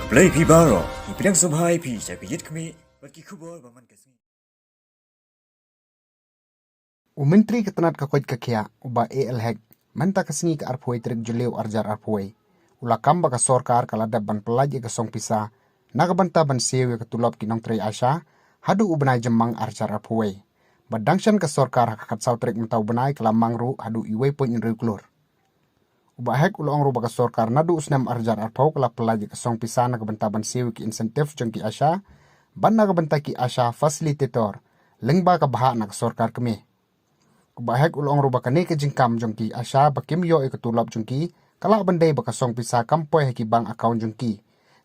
Play Pibaro, Ipidang Subhai Pisa, Pijit Kami, Baki Kubor, Baman Kasmi. Menteri ketenat kakoit kakia uba AL menta kesni ke arpoi trik juleu arjar arpoi ula kamba ka Sorkar kala daban pelaji ke song Pisa naga banta ban sewe ke tulop kinong trei Asha hadu ubenai jemang arjar arpoi badangshan ke Sorkar hakakat sau trik mentau benai kala mangru hadu iwe poin inru klur uba hek ula ongru baka Sorkar nadu usnam arjar arpau kala pelaji ke song Pisa naga banta ban sewe ki insentif jengki Asha ban naga banta ki Asha fasilitator lengba ka bahak nak Sorkar kemi Kubahek ulong ruba kane ke jingkam jongki Asha bakim yo ikutulap jongki kala bandai baka song Pisa kampoi heki bank account jongki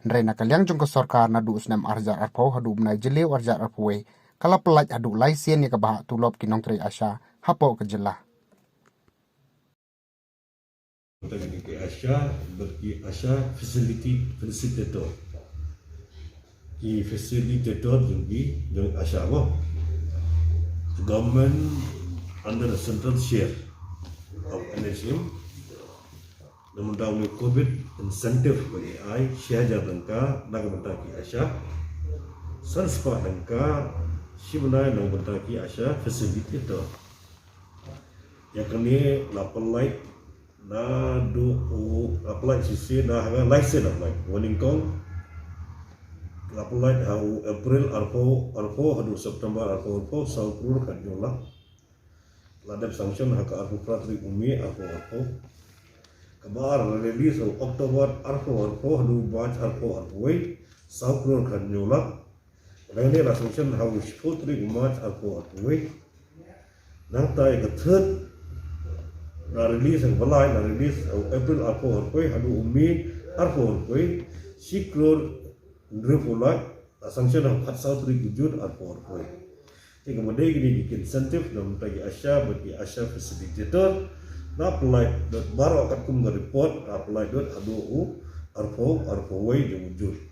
nre na kalyang jongko Sorkar nadu usnam arjar arpau hadu menai jeleu arjar arpau kala pelaj hadu laisen ya kabahak tulop kinong trei Asha hapo ke jelah Ke Asha bagi Asha facilitator ki facilitator jongki jong Asha mo government under the central share of NHM namun dalam COVID incentive bagi AI share jangka nak mentaki Asha sanspah jangka si benar nak mentaki Asha facilitator yang kini Pyllait na do Pyllait sisi na hanga license apply warning kong Pyllait hau April arpo hadu September arpo saukur kan jola ladap sanction haka arpo pratri umi arpo kabar release Oktober arpo hadu March arpo wei saukur kan jola rene la sanction hau putri March arpo wei nang tai ke third na release ang balai na release April arpo hadu umi arpo sikror ndrepola sanction ang sautri gujud arpo Jadi kemudian ini bikin insentif dan bagi Asha bagi Asha facilitator na Pyllait baru akan kum report Pyllait adu arpo way wujud